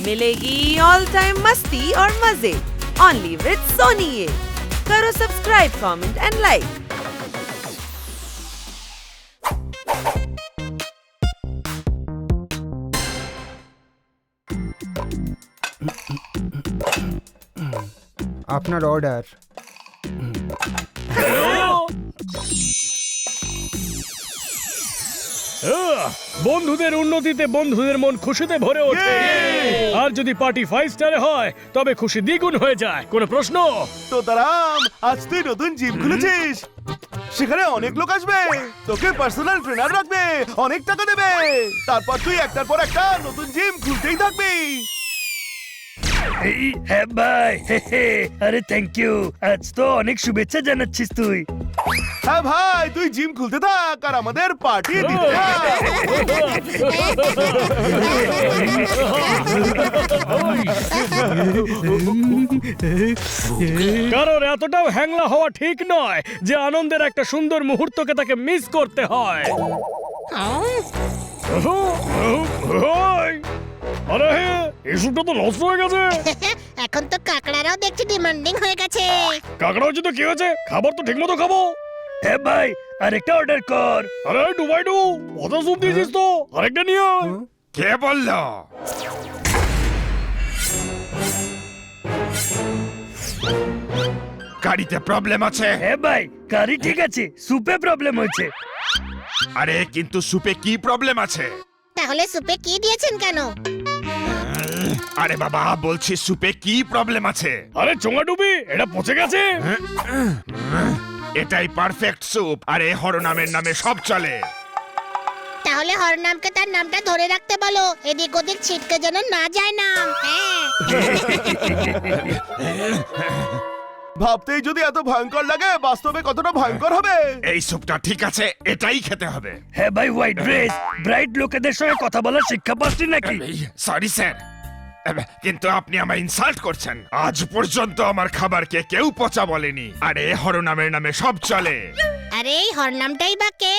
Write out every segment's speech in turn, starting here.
मिलेगी all time मस्ती और मजे ओनली विद सोनी। ये करो सब्सक्राइब, कमेंट एंड लाइक। আপনার অর্ডার। বন্ধুদের উন্নতিতে বন্ধুদের মন খুশিতে ভরে ওঠে। আর যদি পার্টি 5 স্টারে হয় তবে খুশি দ্বিগুণ হয়ে যায়। কোনো প্রশ্ন? তো তারাম, আজ তুই নতুন জিম খুলেছিস, সেখানে অনেক লোক আসবে, তোকে পার্সোনাল ট্রেনার রাখবে, অনেক টাকা দেবে, তারপর তুই একটার পর একটা নতুন জিম খুলতেই থাকবি। হ্যাঁ ভাই, আরে থ্যাংক ইউ, আজ তো অনেক শুভেচ্ছা জানাচ্ছিস তুই। হ্যাঁ ভাই, তুই জিম খুলতে থাক আর আমাদের পার্টি দিতে থাক। কারণ এতটাও হ্যাংলা হওয়া ঠিক নয় যে আনন্দের একটা সুন্দর মুহূর্তকে তাকে মিস করতে হয়। আরে এসবটা তো নষ্ট হয়ে গেছে। এখন তো কাকড়ারাও দেখছি ডিমান্ডিং হয়ে গেছে। কাকড়া হচ্ছে তো কি হয়েছে, খাবার তো ঠিক মতো খাবো। হ্যাঁ ভাই, আরেকটা অর্ডার কর। আরে ডুবাইডু, কত স্যুপ দিয়েছিস তো, আরেকটা নিয়ে আয়। কে বললো? গাড়িতে প্রবলেম আছে? হ্যাঁ ভাই, গাড়ি ঠিক আছে, সুপে প্রবলেম হয়েছে। আরে কিন্তু সুপে কি প্রবলেম আছে? তাহলে সুপে কি দিয়েছেন কেন? আরে বাবা, বলছি সুপে কি প্রবলেম আছে? আরে চোঙা ডুবি, এটা পচে গেছে। এটাই পারফেক্ট স্যুপ, আরে হরনামের নামে সব চলে। তাহলে হরনামকে তার নামটা ধরে রাখতে বলো, এদিক ওদিক ছিটকে যেন না যায় নাম। হ্যাঁ, ভাবতেই যদি এত ভয়ঙ্কর লাগে, বাস্তবে কতটা ভয়ঙ্কর হবে। এই স্যুপটা ঠিক আছে, এটাই খেতে হবে। হ্যাঁ ভাই, হোয়াইট ড্রেস, ব্রাইট লোকেদের সঙ্গে কথা বলার শিক্ষা পাচ্ছি নাকি? সরি স্যার, কিন্তু আপনি আমায় ইনসাল্ট করছেন। আজ পর্যন্ত আমার খাবারকে কেউ পচা বলেনি, আরে হরনামের নামে সব চলে। আরে এই হরনামটাই বা কে?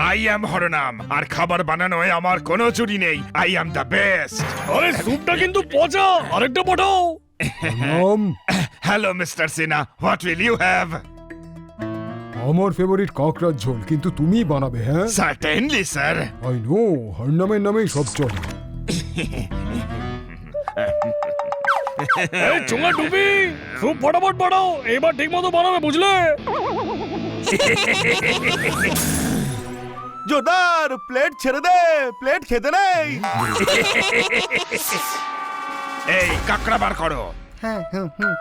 আই অ্যাম হরনাম, আর খাবার বানানোয় আমার কোনো চুরি নেই। I am the best. আরে স্যুপটা কিন্তু পচা, আরেকটা পাঠাও। Hello mister Sinha, what will you have? আমার ফেভারিট কাঁকড়ার ঝোল, কিন্তু তুমি বানাবে? হ্যাঁ সার্টেনলি স্যার। আই নো, হরনামের নামেই সব চলে। এই চোঙা ডুবি, স্যুপ ফটাফট বানাও, এবার ঠিক মতো বানাবে, বুঝলে? জোরদার, প্লেট ছেড়ে দে, প্লেট খেতে নেই। এই কাকড়া বার করো। হ্যাঁ হ্যাঁ হ্যাঁ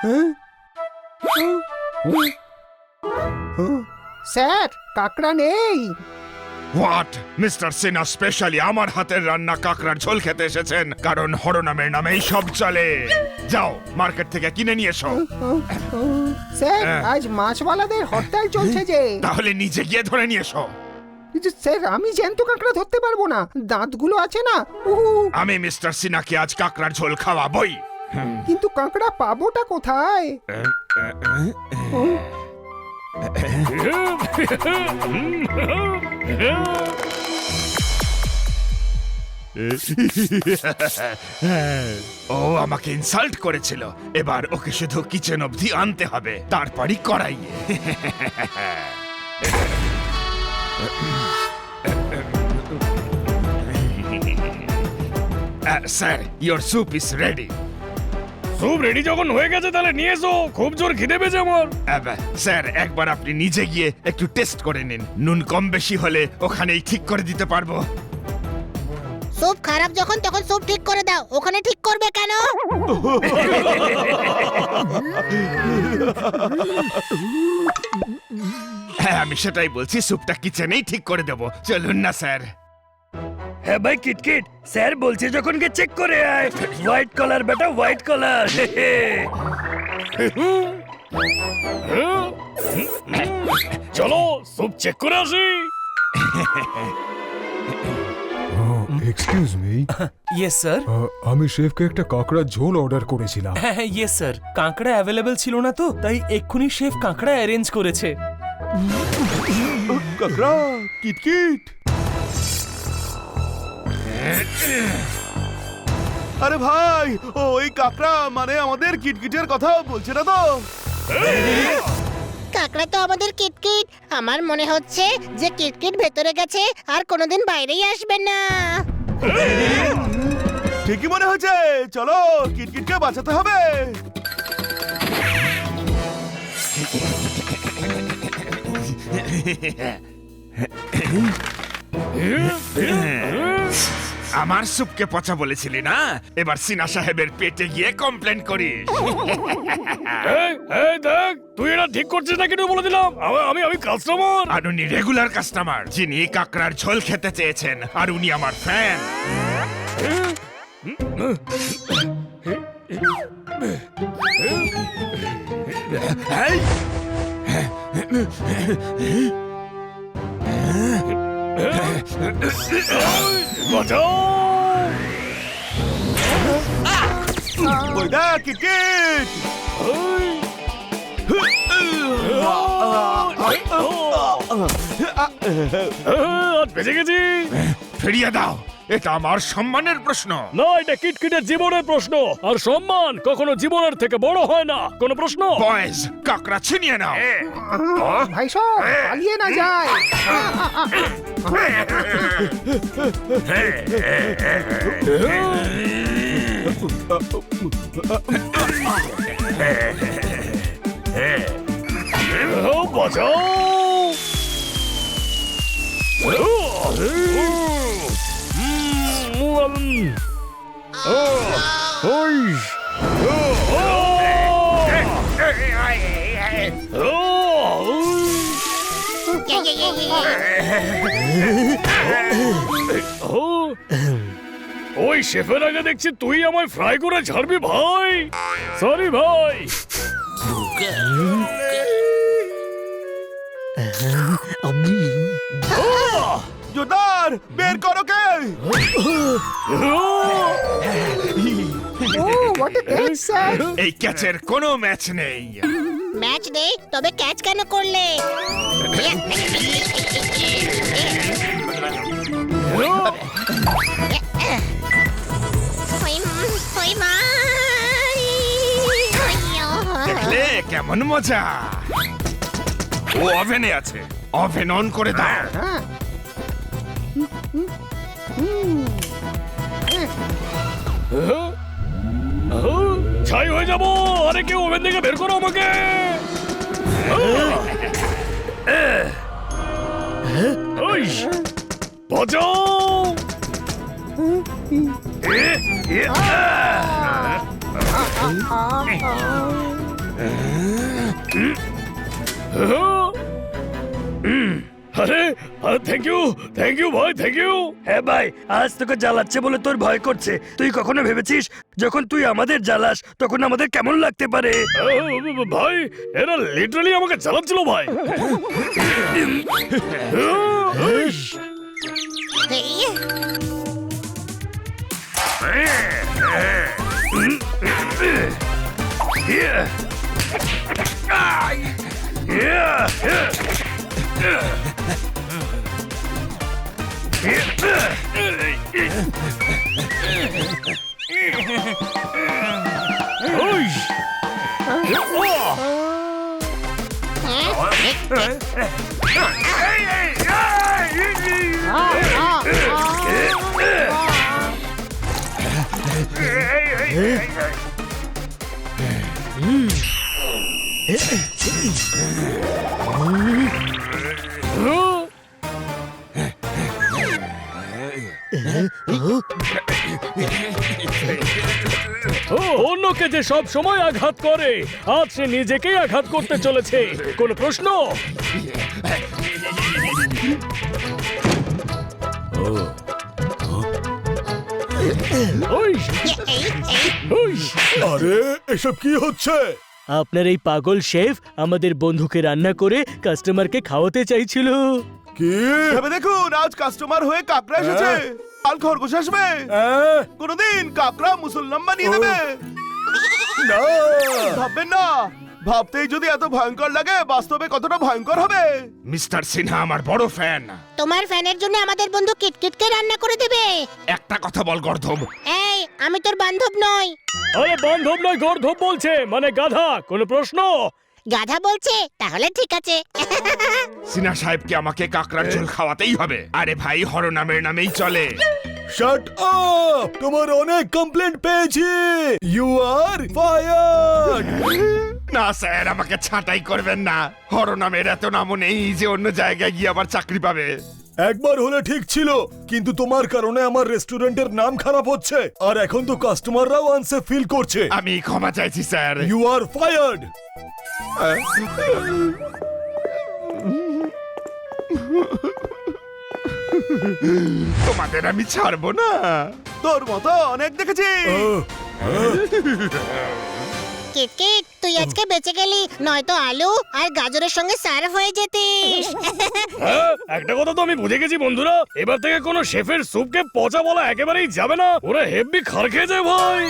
হ্যাঁ। স্যার, কাকড়া নেই। হোয়াট? মিস্টার সিনহা স্পেশালি আমার হাতের রান্না কাকড়ার ঝোল খেতে এসেছেন, কারণ হরনামের নামেই সব চলে। যাও মার্কেট থেকে কিনে নিয়ে এসো। স্যার, আজ মাছওয়ালাদের হরতাল চলছে যে। তাহলে নিজে গিয়ে ধরে নিয়ে এসো। কিন্তু স্যার, আমি জ্যান্ত কাঁকড়া ধরতে পারবো না, দাঁতগুলো আছে না। আমি মিস্টার সিনহাকে আজ কাকড়ার ঝোল খাওয়াবই। কিন্তু কাঁকড়া পাবোটা কোথায়? ও আমাকে ইনসাল্ট করেছিল, এবার ওকে শুধু কিচেন অবধি আনতে হবে, তারপরই করাই। Sir, your soup is ready. Soup ready যখন হয়ে গেছে তাহলে নিয়ে এসো, খুব জোর খিদে পেয়েছে আমার। স্যার, একবার আপনি নিজে গিয়ে একটু টেস্ট করে নিন, নুন কম বেশি হলে ওখানেই ঠিক করে দিতে পারবো। স্যুপ খারাপ যখন তখন স্যুপ ঠিক করে দাও, ওখানে ঠিক করবে কেন? হ্যাঁ, আমি সেটাই বলছি, স্যুপটা কিচেনেই ঠিক করে দেবো। চলুন না স্যার। হ্যাঁ ভাই কিটকিট, স্যার বলছে যখন কে চেক করে আয়। হোয়াইট কলার বেটা, হোয়াইট কলার। চলো স্যুপ চেক করে আসি। Excuse me. Yes sir. আমি শেফকে একটা কাঁকড়ার ঝোল অর্ডার করেছিলাম। হ্যাঁ হ্যাঁ ইয়েস স্যার, কাঁকড়া অ্যাভেলেবেল ছিল না তো, তাই এক্ষুনি শেফ কাঁকড়া অ্যারেঞ্জ করেছে। কাকড়া, কিটকিট। আরে ভাই, ওই কাকড়া মানে আমাদের কিটকিটের কথা বলছে না তো? কাকড়া তো আমাদের কিটকিট। আমার মনে হচ্ছে যে কিটকিট ভেতরে গেছে আর কোনোদিন বাইরেই আসবে না। ঠিকই মনে হচ্ছে, চলো কিটকিটকে বাঁচাতে হবে। আমার সুপকে পচা বলেছিলি না, এবার সিনা সাহেবের পেটে গিয়ে কমপ্লেন করিস। এই এই দেখ, তুই এটা ঠিক করছিস না কিন্তু বলে দিলাম। আমি আমি কাস্টমার। আর উনি রেগুলার কাস্টমার যিনি কাকড়ার ঝোল খেতে চেয়েছেন, আর উনি আমার ফ্যান। বাঁচাও! ওই দেখ কিটকিট। আজ বেঁচে গেছি। ফিরিয়ে দাও, এটা আমার সম্মানের প্রশ্ন। না, এটা কিটকিটের জীবনের প্রশ্ন। আর সম্মান কখনো জীবনের থেকে বড় হয় না। কোনো প্রশ্ন? বয়েজ, কাকড়া ছিনিয়ে নাও। ভাই সব পালিয়ে না যায়। বাঁচাও! ওই শেফের আগে দেখছি তুই আমায় ফ্রাই করে ছাড়বি ভাই। সরি ভাই। জোরদার বের করো কে। ও হোয়াট এ ক্যাচ স্যার। এই ক্যাচের কোনো ম্যাচ নেই। ম্যাচ নেই, তবে ক্যাচ কেন করলে? দেখলে কেমন মজা। ও ওভেনে আছে, ওভেন অন করে দাও। ছাই হয়ে যাবো। আরে কেউ ওভেন থেকে বের করো আমাকে। ওই, বাঁচাও! আরে থ্যাংক ইউ ভাই, থ্যাংক ইউ। হ্যাঁ ভাই, আজ তোকে জ্বালাচ্ছে বলে তোর ভয় করছে। তুই কখনো ভেবেছিস যখন তুই আমাদের জ্বালাস তখন আমাদের কেমন লাগতে পারে? ভাই, এরা লিটারালি আমাকে জ্বালাচ্ছিল ভাই। অন্যকে যে সব সময় আঘাত করে, আজ সে নিজেকেই আঘাত করতে চলেছে। কোনো প্রশ্ন? আরে এসব কি হচ্ছে? আপনার এই পাগল শেফ আমাদের বন্ধুকে রান্না করে কাস্টমারকে খাওয়াতে চাইছিল। কি? ভেবে দেখুন, আজ কাস্টমার হয়ে কাকড়া এসেছে, কাল খরগোশ আসবে, কোনদিন কাকড়া মুসলমান বানিয়ে দেবে। না, ভাববেন না, ভাবতেই যদি এত ভয়ঙ্কর লাগে বাস্তবে কতটা ভয়ঙ্কর হবে। মিস্টার সিনহা আমার বড় ফ্যান। তোমার ফ্যানের জন্য আমাদের বন্ধু কিটকিটকে রান্না করে দেবে। একটা কথা বল গর্ধব। এই আমি তোর বান্ধব নই। আরে বান্ধব নয় গর্ধব বলছে, মানে গাধা। কোনো প্রশ্ন? গাধা বলছে, তাহলে ঠিক আছে। সিনহা সাহেবকে আমাকে কাকড়ার ঝোল খাওয়াতেই হবে। আরে ভাই হরনামের নামেই চলে। Shut up! তোমার অনেক কমপ্লেন্ট পেয়েছি। You are fired. না স্যার, আমাকে ছাঁটাই করবেন না। হরনামের এত নামও নেই যে অন্য জায়গায় গিয়ে আবার চাকরি পাবে। একবার হলে ঠিক ছিল, কিন্তু তোমার কারণে আমার রেস্টুরেন্টের নাম খারাপ হচ্ছে, আর এখন তো কাস্টমাররাও আনসেফ ফিল করছে। আমি ক্ষমা চাইছি স্যার। You are fired. তোমাদের আমি ছাড়বো না। তোর মতো অনেক দেখেছি। কিটকিট, তুই আজকে বেঁচে গেলি, নয়তো আলু আর গাজরের সঙ্গে সার্ভ হয়ে যেতিস। একটা কথা তো আমি বুঝে গেছি বন্ধুরা, এবার থেকে কোনো শেফের স্যুপকে পচা বলা একেবারেই যাবে না। ওরা হেভি খার খেয়ে যায় ভাই।